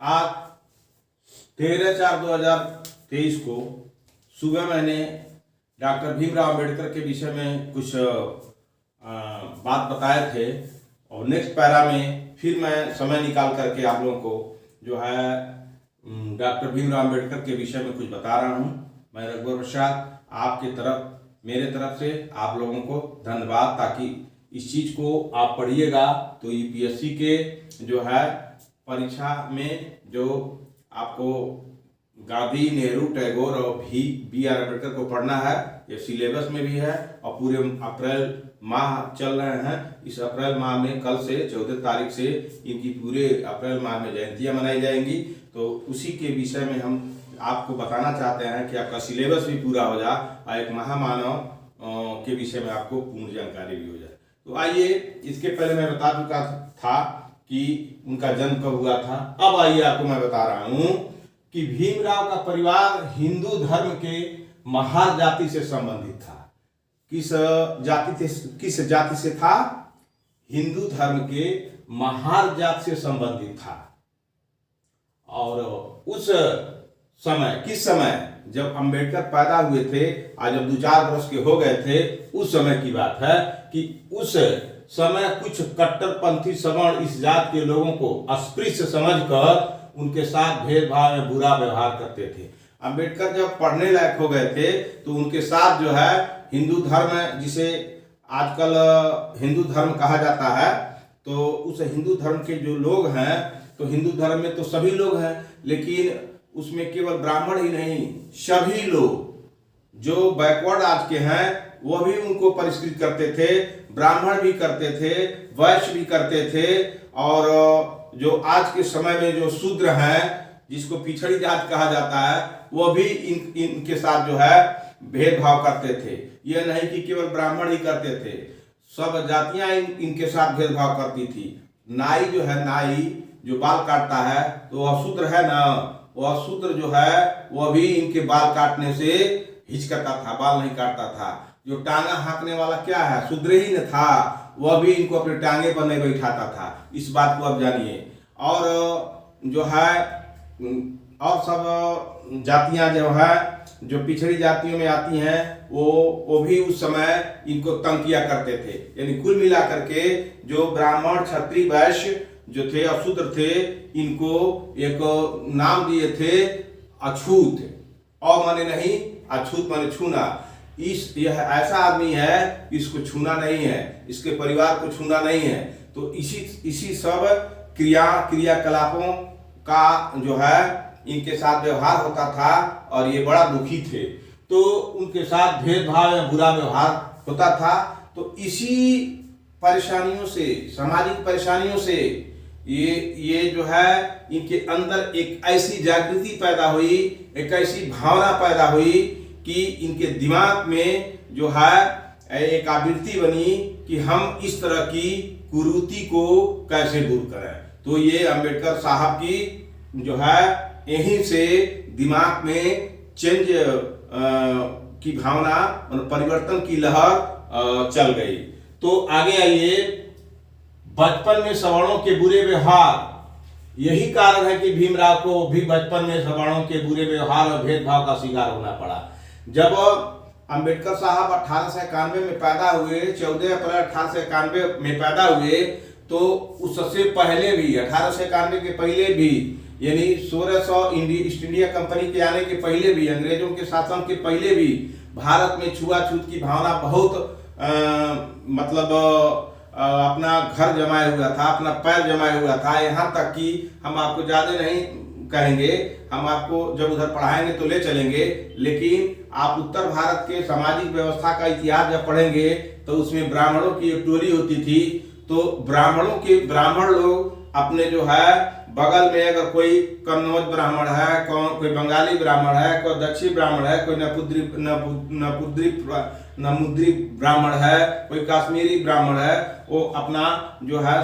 आज 13/4/2023 को सुबह मैंने डॉक्टर भीमराव अम्बेडकर के विषय में कुछ बात बताए थे और नेक्स्ट पैरा में फिर मैं समय निकाल करके आप लोगों को जो है डॉक्टर भीमराव अम्बेडकर के विषय में कुछ बता रहा हूँ। मैं रघुवर प्रसाद आपके तरफ मेरे तरफ से आप लोगों को धन्यवाद, ताकि इस चीज़ को आप पढ़िएगा तो यूपीएससी के जो है परीक्षा में जो आपको गांधी, नेहरू, टैगोर और बी आर अम्बेडकर को पढ़ना है, ये सिलेबस में भी है और पूरे अप्रैल माह चल रहे हैं। इस अप्रैल माह में कल से 14 तारीख से इनकी पूरे अप्रैल माह में जयंतियां मनाई जाएंगी, तो उसी के विषय में हम आपको बताना चाहते हैं कि आपका सिलेबस भी पूरा हो जाए और एक महामानव के विषय में आपको पूर्ण जानकारी भी हो जाए। तो आइए, इसके पहले मैं बता चुका था कि उनका जन्म कब हुआ था। अब आइए आपको मैं बता रहा हूं कि भीमराव का परिवार हिंदू धर्म के महार जाति से संबंधित था। किस जाति से था? हिंदू धर्म के महार जाति से संबंधित था। और उस समय, किस समय जब अंबेडकर पैदा हुए थे, आज जब 2-4 वर्ष के हो गए थे, उस समय की बात है कि उस समय कुछ कट्टरपंथी सवर्ण इस जात के लोगों को अस्पृश्य समझकर उनके साथ भेदभाव में बुरा व्यवहार करते थे। अंबेडकर जब पढ़ने लायक हो गए थे तो उनके साथ जो है हिंदू धर्म, जिसे आजकल हिंदू धर्म कहा जाता है, तो उस हिंदू धर्म के जो लोग हैं, तो हिंदू धर्म में तो सभी लोग हैं, लेकिन उसमें केवल ब्राह्मण ही नहीं, सभी लोग जो बैकवर्ड आज के हैं वह भी उनको परिष्कृत करते थे, ब्राह्मण भी करते थे, वैश्य भी करते थे, और जो आज के समय में जो शूद्र हैं, जिसको पिछड़ी जात कहा जाता है, वो भी इनके साथ जो है भेदभाव करते थे। यह नहीं कि केवल ब्राह्मण ही करते थे, सब जातियां इनके साथ भेदभाव करती थी। नाई जो है, नाई जो बाल काटता है, तो वह शूद्र है ना, वह शूद्र जो है वह भी इनके बाल काटने से हिचकता था, बाल नहीं काटता था। जो टांगा हाँकने वाला क्या है, शूद्र ही न था, वह भी इनको अपने टांगे पर नहीं बैठाता था। इस बात को अब जानिए। और जो है और सब जातियां जो है, जो पिछड़ी जातियों में आती हैं, वो भी उस समय इनको तंग किया करते थे। यानी कुल मिला करके जो ब्राह्मण, क्षत्रिय, वैश्य जो थे, अशूद्र थे, इनको एक नाम दिए थे अछूत। और माने नहीं, अछूत माने छूना। यह ऐसा आदमी है, इसको छूना नहीं है, इसके परिवार को छूना नहीं है। तो इसी सब क्रियाकलापों का जो है इनके साथ व्यवहार होता था और ये बड़ा दुखी थे। तो उनके साथ भेदभाव या बुरा व्यवहार होता था। तो इसी परेशानियों से, सामाजिक परेशानियों से ये जो है इनके अंदर एक ऐसी जागृति पैदा हुई, एक ऐसी भावना पैदा हुई कि इनके दिमाग में जो है एक आवृत्ति बनी कि हम इस तरह की कुरीति को कैसे दूर करें। तो ये अंबेडकर साहब की जो है यहीं से दिमाग में चेंज की भावना, परिवर्तन की लहर चल गई। तो आगे आइए, बचपन में सवर्णों के बुरे व्यवहार, यही कारण है कि भीमराव को भी बचपन में सवर्णों के बुरे व्यवहार और भेदभाव का शिकार होना पड़ा। जब अंबेडकर साहब 1891 में पैदा हुए, 14 अप्रैल 1891 में पैदा हुए, तो उससे पहले भी 1891 के पहले भी, यानी 1600 ईस्ट इंडिया कंपनी के आने के पहले भी, अंग्रेजों के शासन के पहले भी भारत में छुआछूत की भावना बहुत अपना घर जमाए हुआ था, अपना पैर जमाए हुआ था। यहाँ तक कि हम आपको ज्यादा नहीं कहेंगे, हम आपको जब उधर पढ़ाएंगे तो ले चलेंगे, लेकिन आप उत्तर भारत के सामाजिक व्यवस्था का इतिहास जब पढ़ेंगे तो उसमें ब्राह्मणों की एक टोली होती थी। तो ब्राह्मण लोग अपने जो है बगल में, अगर कोई कन्नौज ब्राह्मण है, कोई बंगाली ब्राह्मण है, कोई दक्षिण ब्राह्मण है, कोई नमुद्री ब्राह्मण है, कोई कश्मीरी ब्राह्मण है, वो अपना जो है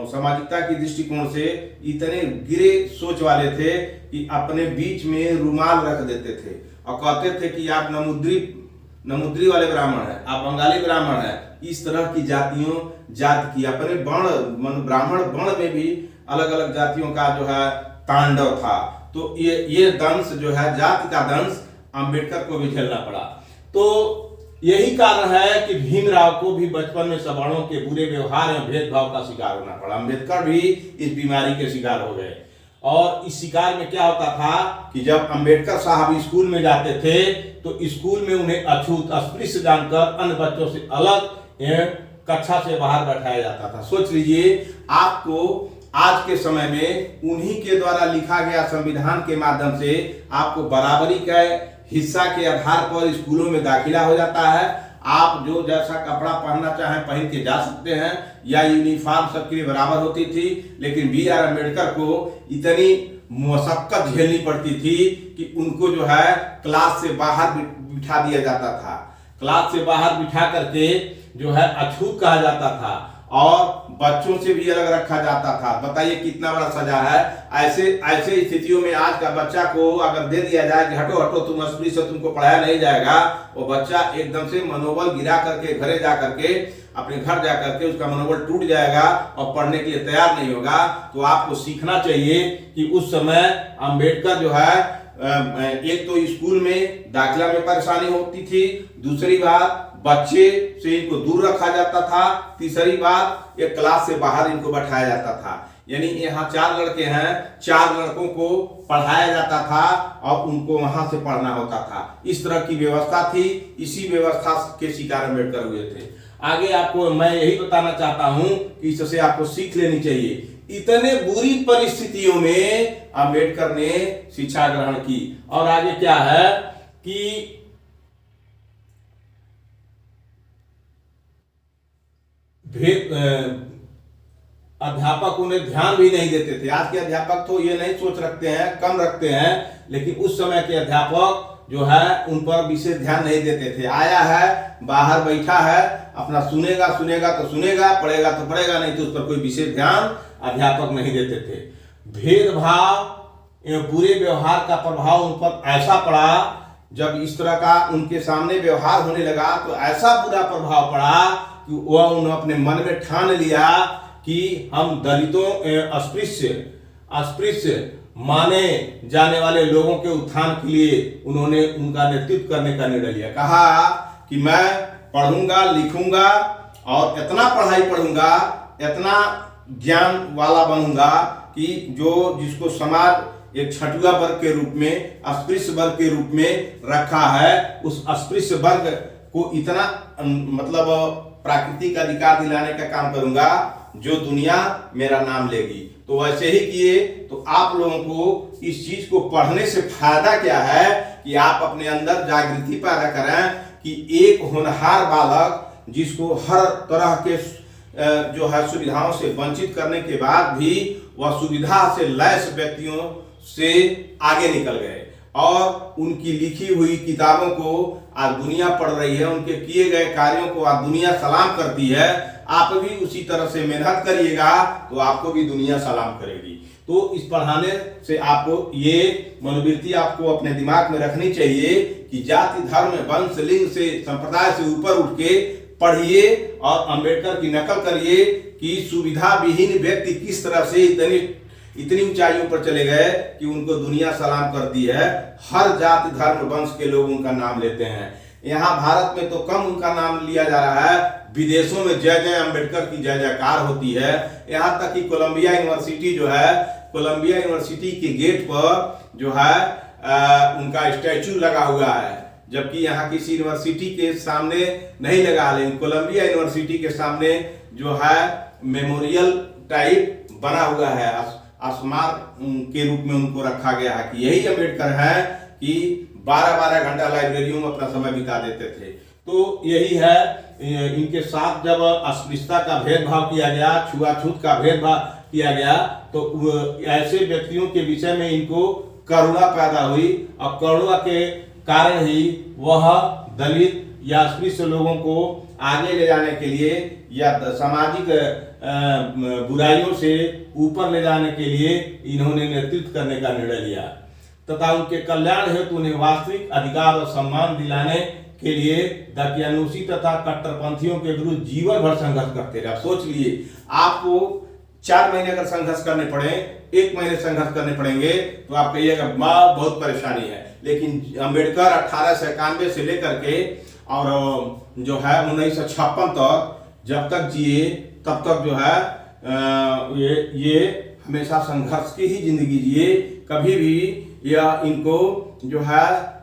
सामाजिकता की दृष्टिकोण से इतने गिरे सोच वाले थे कि अपने बीच में रुमाल रख देते थे और कहते थे कि आप नमुद्री वाले ब्राह्मण है, आप बंगाली ब्राह्मण है। इस तरह की जात की अपने वर्ण ब्राह्मण वर्ण में भी अलग अलग जातियों का जो है तांडव था। तो ये दंश जो है, जाति का दंश अंबेडकर को भी झेलना पड़ा। तो यही कारण है कि भीमराव को भी बचपन में सवर्णों के बुरे व्यवहार एवं भेदभाव का शिकार होना पड़ा। अंबेडकर भी इस बीमारी के शिकार हो गए। और इस शिकार में क्या होता था कि जब अंबेडकर साहब स्कूल में जाते थे तो स्कूल में उन्हें अछूत अस्पृश्य जानकर अन्य बच्चों से अलग कक्षा से बाहर बैठाया जाता था। सोच लीजिए, आपको आज के समय में उन्हीं के द्वारा लिखा गया संविधान के माध्यम से आपको बराबरी का हिस्सा के आधार पर स्कूलों में दाखिला हो जाता है। आप जो जैसा कपड़ा पहनना चाहें पहन के जा सकते हैं, या यूनिफॉर्म सबके लिए बराबर होती थी। लेकिन बी.आर. अम्बेडकर को इतनी मशक्कत झेलनी पड़ती थी कि उनको जो है क्लास से बाहर बिठा दिया जाता था। क्लास से बाहर बिठा करके जो है अछूत कहा जाता था और बच्चों से भी अलग रखा जाता था। बताइए कितना बड़ा सजा है। ऐसे स्थितियों में आज का बच्चा को अगर दे दिया जाए कि हटो हटो तुम अस्पृश्य हो, तुमको पढ़ाया नहीं जाएगा, वो बच्चा एकदम से मनोबल गिरा करके घरे जा करके अपने घर जा करके उसका मनोबल टूट जाएगा और पढ़ने के लिए तैयार नहीं होगा। तो आपको सीखना चाहिए कि उस समय अम्बेडकर जो है एक तो स्कूल में दाखिला में परेशानी होती थी, दूसरी बात बच्चे से इनको दूर रखा जाता था, तीसरी बात एक क्लास से बाहर इनको बैठाया जाता था। यानी यहाँ 4 लड़के हैं, 4 लड़कों को पढ़ाया जाता था और उनको वहां से पढ़ना होता था। इस तरह की व्यवस्था थी। इसी व्यवस्था के शिकार अम्बेडकर हुए थे। आगे आपको मैं यही बताना चाहता हूं कि इससे आपको सीख लेनी चाहिए। इतने बुरी परिस्थितियों में अम्बेडकर ने शिक्षा ग्रहण की। और आगे क्या है कि अध्यापक उन्हें ध्यान भी नहीं देते थे। आज के अध्यापक तो ये नहीं सोच रखते हैं, कम रखते हैं, लेकिन उस समय के अध्यापक जो है उन पर विशेष ध्यान नहीं देते थे। आया है, बाहर बैठा है, अपना सुनेगा तो सुनेगा, पढ़ेगा तो पढ़ेगा, नहीं तो उस पर कोई विशेष ध्यान अध्यापक नहीं देते थे। भेदभाव एवं बुरे व्यवहार का प्रभाव उन पर ऐसा पड़ा, जब इस तरह का उनके सामने व्यवहार होने लगा तो ऐसा बुरा प्रभाव पड़ा कि वह उन्होंने अपने मन में ठान लिया कि हम दलितों अस्पृश्य माने जाने वाले लोगों के उत्थान के लिए उन्होंने उनका नेतृत्व करने का निर्णय लिया। कहा कि मैं पढ़ूंगा लिखूंगा और इतना पढ़ाई पढ़ूंगा, इतना ज्ञान वाला बनूंगा कि जिसको समाज एक छठुआ वर्ग के रूप में, अस्पृश्य वर्ग के रूप में रखा है, उस अस्पृश्य वर्ग को इतना मतलब प्राकृतिक अधिकार दिलाने का काम करूंगा जो दुनिया मेरा नाम लेगी। तो वैसे ही किए। तो आप लोगों को इस चीज को पढ़ने से फायदा क्या है कि आप अपने अंदर जागृति पैदा करें कि एक होनहार बालक जिसको हर तरह के जो है सुविधाओं से वंचित करने के बाद भी वह सुविधा से लैस व्यक्तियों से आगे निकल गए और उनकी लिखी हुई किताबों को आज दुनिया पढ़ रही है, उनके किए गए कार्यों को आज दुनिया सलाम करती है। आप भी उसी तरह से मेहनत करिएगा तो आपको भी दुनिया सलाम करेगी। तो इस पढ़ाने से आपको ये मनोवृत्ति आपको अपने दिमाग में रखनी चाहिए कि जाति, धर्म, वंश, लिंग से, संप्रदाय से ऊपर उठ के पढ़िए और अंबेडकर की नकल करिए कि सुविधा विहीन व्यक्ति किस तरह से इतनी ऊंचाइयों पर चले गए कि उनको दुनिया सलाम करती है। हर जाति, धर्म, वंश के लोग उनका नाम लेते हैं। यहाँ भारत में तो कम उनका नाम लिया जा रहा है, विदेशों में जय जय अंबेडकर की जय जयकार होती है। यहाँ तक कि कोलंबिया यूनिवर्सिटी जो है, कोलंबिया यूनिवर्सिटी के गेट पर जो है उनका स्टैचू लगा हुआ है, जबकि यहाँ किसी यूनिवर्सिटी के सामने नहीं लगा। लेकिन कोलंबिया यूनिवर्सिटी के सामने जो है मेमोरियल टाइप बना हुआ है, स्मार के रूप में उनको रखा गया है कि यही अम्बेडकर है कि 12-12 घंटा लाइब्रेरियों में अपना समय बिता देते थे। तो यही है, इनके साथ जब अस्पृश्यता का भेदभाव किया गया, छुआछूत का भेदभाव किया गया, तो ऐसे व्यक्तियों के विषय में इनको करुणा पैदा हुई और करुणा के कारण ही वह दलित या अस्पृश्य लोगों को आगे ले जाने के लिए या सामाजिक बुराइयों से ऊपर ले जाने के लिए इन्होंने नेतृत्व करने का निर्णय लिया तथा उनके कल्याण हेतु उन्हें वास्तविक अधिकार और सम्मान दिलाने के लिए दकियानूसी तथा कट्टरपंथियों के विरुद्ध जीवन भर संघर्ष करते रहे। सोच लिए, आपको 4 महीने अगर संघर्ष करने पड़े, 1 महीने संघर्ष करने पड़ेंगे तो आप कहिएगा माँ बहुत परेशानी है। लेकिन अम्बेडकर 1891 से लेकर के और जो है 1956 तक जब तक जिए तब तक जो है ये हमेशा संघर्ष की ही जिंदगी जिए। कभी भी या इनको जो है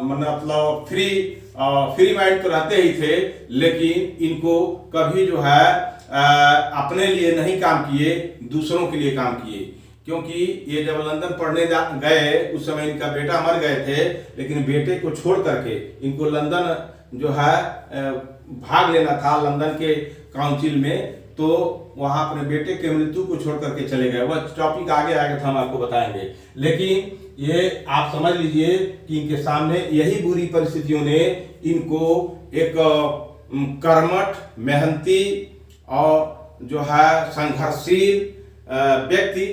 मतलब फ्री माइंड तो रहते ही थे, लेकिन इनको कभी जो है अपने लिए नहीं काम किए, दूसरों के लिए काम किए। क्योंकि ये जब लंदन पढ़ने गए उस समय इनका बेटा मर गए थे, लेकिन बेटे को छोड़ करके इनको लंदन जो है भाग लेना था लंदन के काउंसिल में, तो वहां अपने बेटे के मृत्यु को छोड़ करके चले गए। वह टॉपिक आगे आएगा तो हम आपको बताएंगे। लेकिन ये आप समझ लीजिए कि इनके सामने यही बुरी परिस्थितियों ने इनको एक कर्मठ, मेहनती और जो है संघर्षशील व्यक्ति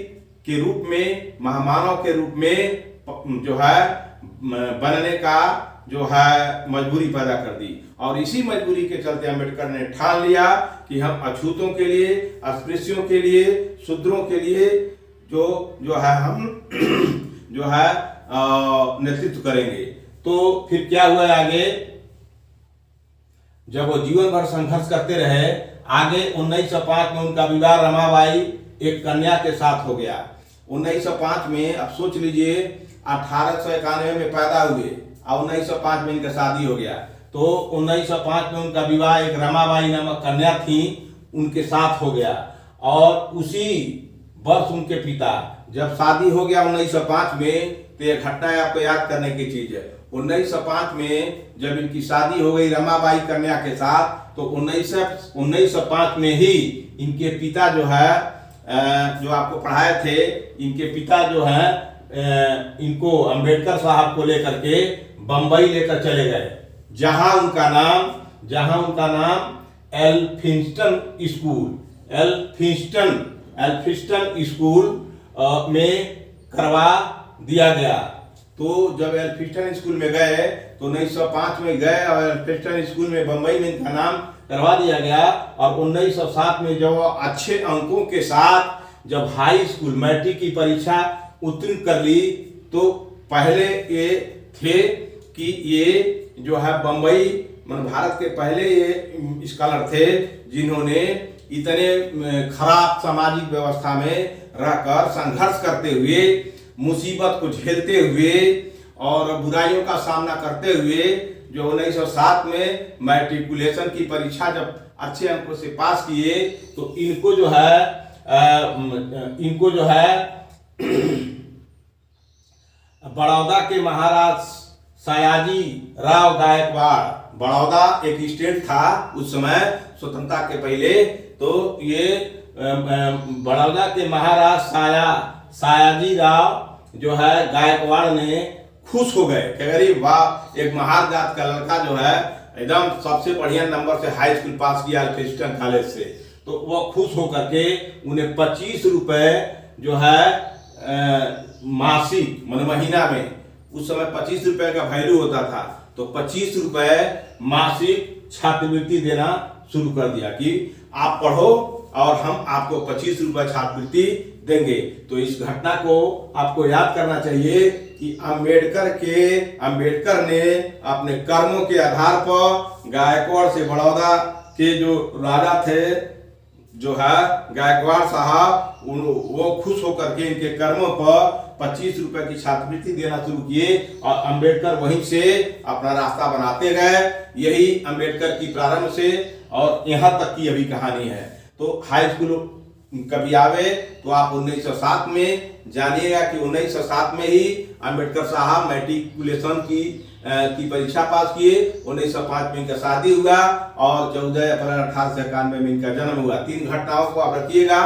के रूप में, महामानव के रूप में जो है बनने का जो है मजबूरी पैदा कर दी। और इसी मजबूरी के चलते अम्बेडकर ने ठान लिया कि हम अछूतों के लिए, अस्पृश्यों के लिए, शूद्रों के लिए जो है हम जो है नेतृत्व करेंगे। तो फिर क्या हुआ आगे, जब वो जीवन भर संघर्ष करते रहे, आगे 1905 में उनका विवाह रमाबाई एक कन्या के साथ हो गया। 1905 में अब सोच लीजिए 1891 में पैदा हुए और 1905 में इनका शादी हो गया। तो 1905 में उनका विवाह एक रमाबाई नामक कन्या थी उनके साथ हो गया। और उसी वर्ष उनके पिता, जब शादी हो गया 1905 में, तो यह घटना आपको याद करने की चीज है। 1905 में जब इनकी शादी हो गई रमाबाई कन्या के साथ, तो 1905 में ही इनके पिता जो है जो आपको पढ़ाए थे, इनके पिता जो है इनको अम्बेडकर साहब को लेकर के बंबई लेकर चले गए, जहां उनका नाम एल्फिंस्टन स्कूल में करवा दिया गया। तो जब एल्फिंस्टन स्कूल में गए तो 1905 में गए और एल्फिंस्टन स्कूल में बंबई में इनका नाम करवा दिया गया। और 1907 में जब अच्छे अंकों के साथ जब हाई स्कूल मैट्रिक की परीक्षा उत्तीर्ण कर ली, तो पहले ये थे कि ये जो है बंबई भारत के पहले ये स्कॉलर थे जिन्होंने इतने खराब सामाजिक व्यवस्था में रहकर संघर्ष करते हुए, मुसीबत को झेलते हुए और बुराइयों का सामना करते हुए जो 1907 में मैट्रिकुलेशन की परीक्षा जब अच्छे अंकों से पास किए, तो इनको जो है बड़ौदा के महाराज सयाजी राव गायकवाड़, बड़ौदा एक स्टेट था उस समय स्वतंत्रता के पहले, तो ये बड़ौदा के महाराज सयाजी राव जो है गायकवाड़ ने खुश हो गए कि अरे वाह, एक महार जात का लड़का जो है एकदम सबसे बढ़िया नंबर से हाई स्कूल पास किया एल्फिंस्टन कॉलेज से। तो वो खुश होकर के उन्हें 25 रुपए जो है मासिक महीना में, उस समय 25 रुपए का वैल्यू होता था, तो 25 रुपए मासिक छात्रवृत्ति देना शुरू कर दिया कि आप पढ़ो और हम आपको 25 रुपए छात्रवृत्ति देंगे। तो इस घटना को आपको याद करना चाहिए कि अम्बेडकर ने अपने कर्मों के आधार पर गायकवाड़ से बड़ौदा के जो राजा थे जो है गायकवाड़ साहब, वो खुश होकर के इनके कर्मों पर 25 रुपए की छात्रवृत्ति देना शुरू किए और अम्बेडकर वहीं से अपना रास्ता बनाते गए। यही अम्बेडकर की प्रारंभ से और यहाँ तक की अभी कहानी है। तो हाई स्कूल कभी आवे तो आप 1907 में जानिएगा कि 1907 में ही अम्बेडकर साहब मैट्रिकुलेशन की परीक्षा पास किए। 1905 में इनका शादी हुआ और 14 अप्रैल 1891 में इनका जन्म हुआ। 3 घटनाओं को आप रखिएगा।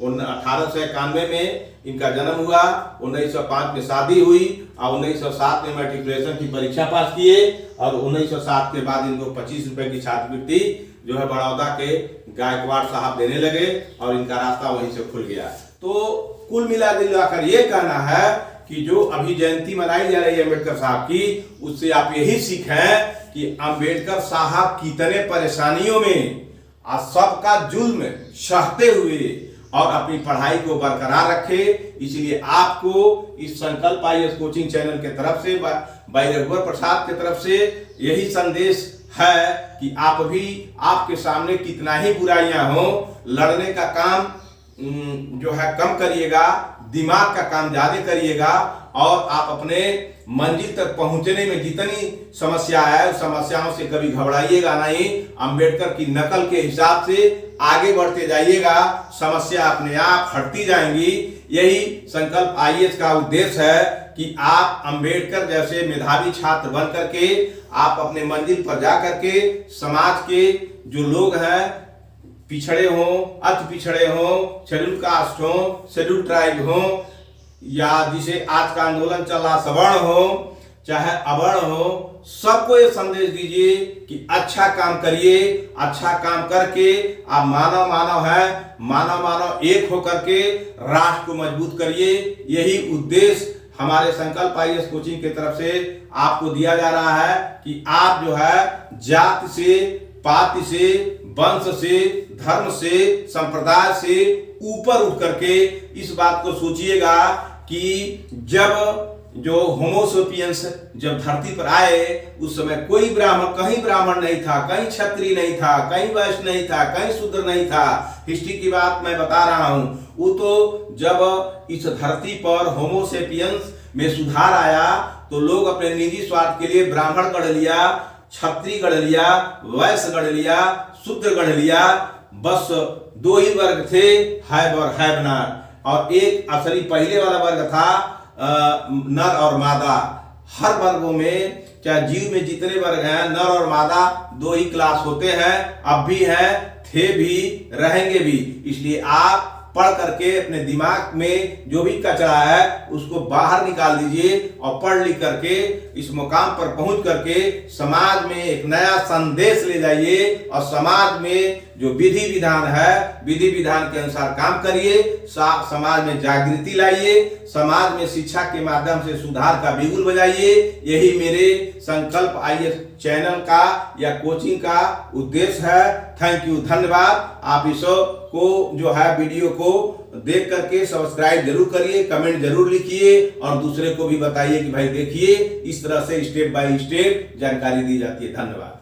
1891 में इनका जन्म हुआ, 1905 में शादी हुई और 1907 में मैट्रिकुलेशन की परीक्षा पास किए और 1907 के बाद इनको 25 रुपए की छात्रवृत्ति जो है बड़ौदा के गायकवाड़ साहब देने लगे और इनका रास्ता वहीं से खुल गया। तो कुल मिलाकर ये कहना है कि जो अभी जयंती मनाई जा रही है अम्बेडकर साहब की, उससे आप यही सीखें कि अम्बेडकर साहब कितने परेशानियों में सबका जुल्म सहते हुए और अपनी पढ़ाई को बरकरार रखे। इसलिए आपको इस संकल्प आईएएस कोचिंग चैनल के तरफ से, भाई रघुवर प्रसाद के तरफ से यही संदेश है कि आप भी, आपके सामने कितना ही बुराइयां हो, लड़ने का काम जो है कम करिएगा, दिमाग का काम ज्यादा करिएगा और आप अपने मंजिल तक पहुंचने में जितनी समस्या है उस समस्याओं से कभी घबराइएगा नहीं। अंबेडकर की नकल के हिसाब से आगे बढ़ते जाइएगा, समस्या अपने आप हटती जाएंगी। यही संकल्प आईएएस का उद्देश्य है कि आप अंबेडकर जैसे मेधावी छात्र बन करके आप अपने मंजिल पर जा करके समाज के जो लोग हैं, पिछड़े हों, अति पिछड़े हों, शेड्यूल कास्ट हों, शेड्यूल ट्राइब हों, या जिसे आज का आंदोलन चल रहा सवर्ण हो चाहे अवर्ण हो, सबको ये संदेश दीजिए कि अच्छा काम करिए। अच्छा काम करके आप मानव मानव है, मानव मानव एक होकर के राष्ट्र को मजबूत करिए। यही उद्देश्य हमारे संकल्प आईएएस कोचिंग की तरफ से आपको दिया जा रहा है कि आप जो है जाति से, पाति से, वंश से, धर्म से, संप्रदाय से ऊपर उठ करके इस बात को सोचिएगा कि जब जो होमोसेपियंस जब धरती पर आए उस समय कोई ब्राह्मण, कहीं ब्राह्मण नहीं था, कहीं क्षत्रिय नहीं था, कहीं वैश्य नहीं था, कहीं शूद्र नहीं था। हिस्ट्री की बात मैं बता रहा हूं। वो तो जब इस धरती पर होमोसेपियंस में सुधार आया तो लोग अपने निजी स्वार्थ के लिए ब्राह्मण गढ़ लिया, क्षत्रिय गढ़ लिया, वैश्य गढ़ लिया, शूद्र गढ़ लिया। बस दो ही वर्ग थे, हैव और हैव नॉट, और एक असली पहले वाला वर्ग था नर और मादा। हर वर्गों में, चाहे जीव में जितने वर्ग हैं, नर और मादा दो ही क्लास होते हैं, अब भी हैं, थे भी, रहेंगे भी। इसलिए आप पढ़ करके अपने दिमाग में जो भी कचरा है उसको बाहर निकाल दीजिए और पढ़ लिख करके इस मुकाम पर पहुंच करके समाज में एक नया संदेश ले जाइए और समाज में जो विधि विधान है, विधि विधान के अनुसार काम करिए। समाज में जागृति लाइए, समाज में शिक्षा के माध्यम से सुधार का बिगुल बजाइए। यही मेरे संकल्प आईएएस चैनल का या कोचिंग का उद्देश्य है। थैंक यू, धन्यवाद। आप इस को जो है वीडियो को देख करके सब्सक्राइब जरूर करिए, कमेंट जरूर लिखिए और दूसरे को भी बताइए कि भाई देखिए इस तरह से स्टेप बाय स्टेप जानकारी दी जाती है। धन्यवाद।